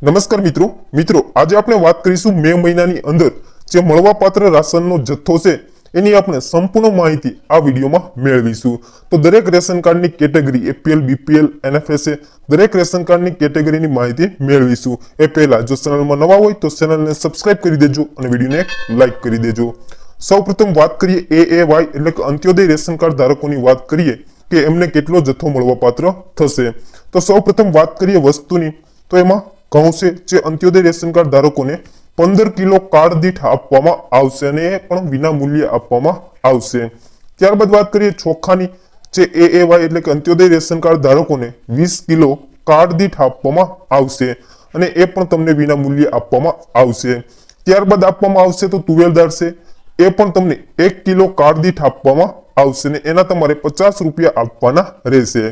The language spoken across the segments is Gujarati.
નમસ્કાર મિત્રો આજે આપણે વાત કરીશું મે મહિનાની અંદર જે મળવાપાત્ર રાશનનો જથ્થો છે એની આપણે સંપૂર્ણ માહિતી આ વિડીયોમાં મેળવીશું। તો દરેક રેશન કાર્ડની કેટેગરી એપીએલ બીપીએલ એનએફએસએ દરેક રેશન કાર્ડની કેટેગરીની માહિતી મેળવીશું। એ પહેલા જો ચેનલમાં નવા હોય તો ચેનલને સબસ્ક્રાઇબ કરી દેજો અને વિડીયોને લાઈક કરી દેજો। સૌપ્રથમ વાત કરીએ એએવાય એટલે કે અંત્યોદય રેશન કાર્ડ ધારકોની વાત કરીએ કે એમને કેટલો જથ્થો મળવાપાત્ર થશે। તો સૌપ્રથમ વાત કરીએ વસ્તુની તો એમાં ઘઉં છે જે અંત્યોદય રેશન કાર્ડ ધારકોને 15 કિલો કાર્ડ દીઠ આપવામાં આવશે અને એ પણ વિના મૂલ્યે આપવામાં આવશે। ત્યારબાદ વાત કરીએ ચોખાની જે એએવાય એટલે કે અંત્યોદય રેશન કાર્ડ ધારકોને 20 કિલો કાર્ડ દીઠ આપવામાં આવશે અને એ પણ તમને વિના મૂલ્યે આપવામાં આવશે। ત્યારબાદ આપવામાં આવશે તો તુવેર દાળ છે એ પણ તમને 1 કિલો કાર્ડ દીઠ આપવામાં આવશે ને એના તમારે 50 રૂપિયા આપવાના રહેશે।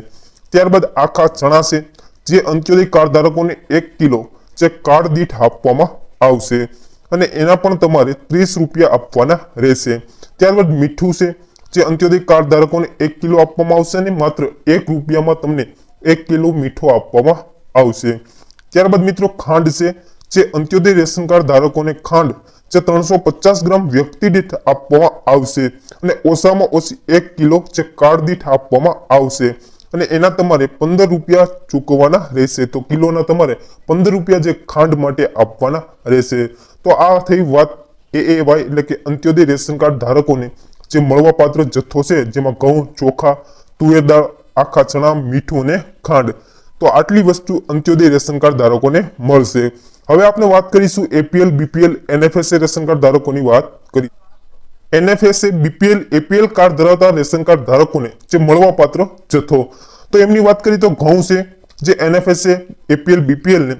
ત્યારબાદ આખા ચણા છે જે અંત્યોદય કાર્ડ ધારકોને 1 કિલો જે કાર્ડ દીઠ આપવામાં આવશે અને એના પણ તમારે 30 રૂપિયા આપવાના રહેશે। ત્યારબાદ મીઠું છે જે અંત્યોદય કાર્ડ ધારકોને 1 કિલો આપવામાં આવશે અને માત્ર 1 રૂપિયામાં તમને 1 કિલો મીઠો આપવામાં આવશે। ત્યારબાદ મિત્રો ખાંડ છે જે અંત્યોદય રેશન કાર્ડ ધારકોને ખાંડ જે 350 ગ્રામ વ્યક્તિ દીઠ આપવામાં આવશે અને ઓછામાં ઓછી 1 કિલો જે કાર્ડ દીઠ આપવામાં આવશે અને એના તમારે 15 રૂપિયા ચૂકવવાના રહેશે। તો કિલોના તમારે 15 રૂપિયા જે ખાંડ માટે આપવાના રહેશે। તો આ થઈ વાત એએવાય એટલે કે અંત્યોદય રેશન કાર્ડ ધારકોને જે મળવાપાત્ર જથ્થો છે જેમાં ઘઉં ચોખા તુવેર દાળ આખા ચણા મીઠું અને ખાંડ। તો આટલી વસ્તુ અંત્યોદય રેશન કાર્ડ ધારકોને મળશે। હવે આપણે વાત કરીશું APL BPL NFSA ration card ધારકોની વાત કરી। એનએફએસએ બીપીએલ એપીએલ કાર્ડ ધરાવતા રેશન કાર્ડ ધારકોને જે મળવાપાત્ર જથ્થો તો એમની વાત કરીએ તો ઘઉં છે જે એનએફએસએ એપીએલ બીપીએલ ને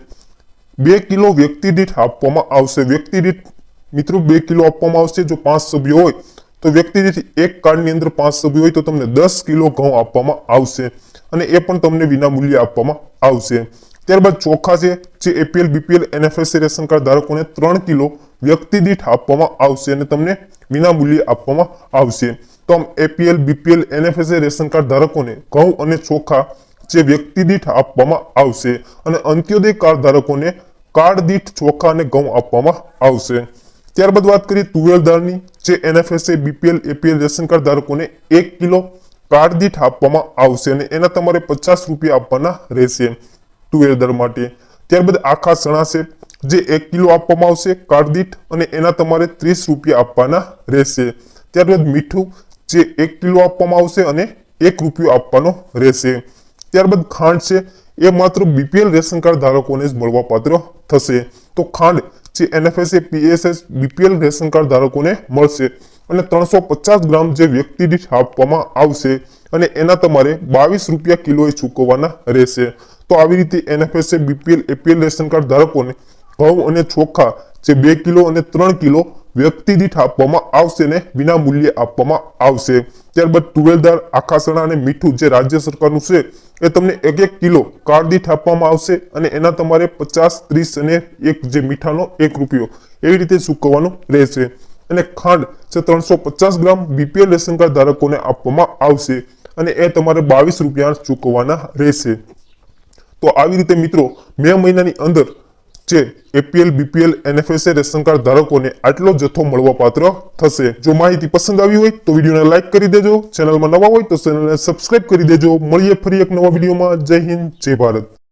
2 કિલો વ્યક્તિ દીઠ આપવામાં આવશે। વ્યક્તિ દીઠ મિત્રો 2 કિલો આપવામાં આવશે। જો 5 સભ્યો હોય તો વ્યક્તિ દીઠ એક કાર્ડની અંદર 5 સભ્યો હોય તો તમને 10 કિલો ઘઉં આપવામાં આવશે અને એ પણ તમને વિના મૂલ્યે આપવામાં આવશે। ત્યારબાદ ચોખા છે જે APL BPL NFSA ration card ધારકોને 3 કિલો વ્યક્તિ દીઠ આપવામાં આવશે અને તમને વિના મૂલ્યે આપવામાં આવશે। તો આમ APL BPL NFSA ration card ધારકોને ઘઉં અને ચોખા જે વ્યક્તિ દીઠ આપવામાં આવશે અને અંત્યોદય કાર્ડ ધારકોને કાર્ડ દીઠ ચોખા અને ઘઉં આપવામાં આવશે। ત્યારબાદ વાત કરીએ તુવેર દાળની જે NFSA BPL APL ration card ધારકોને 1 કિલો કાર્ડ દીઠ આપવામાં આવશે અને એના તમારે 50 રૂપિયા આપવાના રહેશે તુવેર દાળ માટે। ત્યારબાદ આખા ચણા છે જે 1 કિલો આપવામાં આવશે કાર્ડ દીઠ અને એના તમારે 30 રૂપિયા આપવાના રહેશે। ત્યારબાદ મીઠું જે 1 કિલો આપવામાં આવશે અને 1 રૂપિયો આપવાનો રહેશે। ત્યારબાદ ખાંડ છે એ માત્ર બીપીએલ રેશન કાર્ડ ધારકોને જ મળવાપાત્ર થશે। તો ખાંડ જે NFSA PSS BPL ration card ધારકોને મળશે અને 350 ગ્રામ જે વ્યક્તિ દીઠ આપવામાં આવશે અને એના તમારે 22 રૂપિયા કિલોએ ચૂકવવાના રહેશે। તો આવી રીતે NFSA BPL APL ration card ધારકોને ઘઉં અને ચોખા જે 2 કિલો અને 3 કિલો વ્યક્તિ દીઠ આપવામાં આવશે ને વિના મૂલ્યે આપવામાં આવશે। ત્યારબાદ તુવેર દાળ આખા ચણા અને મીઠું જે રાજ્ય સરકારનું છે એ તમને 1 કિલો કાર્ડ દીઠ આપવામાં આવશે અને એના તમારે 50 30 અને એક જે મીઠાનો 1 રૂપિયો એવી રીતે ચૂકવવાનું રહેશે। અને ખાંડ જે 350 ગ્રામ બીપીએલ રેશન કાર્ડ ધારકોને આપવામાં આવશે અને એ તમારે 22 રૂપિયા ચૂકવવાના રહેશે। તો આવી રીતે મિત્રો મે મહિનાની અંદર જે APL BPL NFSA ration card ધારકોને આટલો જથ્થો મળવાપાત્ર થશે। જો માહિતી પસંદ આવી હોય તો વિડીયોને લાઈક કરી દેજો, ચેનલમાં નવા હોય તો ચેનલને સબસ્ક્રાઇબ કરી દેજો। મળીએ ફરી એક નવા વિડીયોમાં। જય હિન્દ, જય ભારત।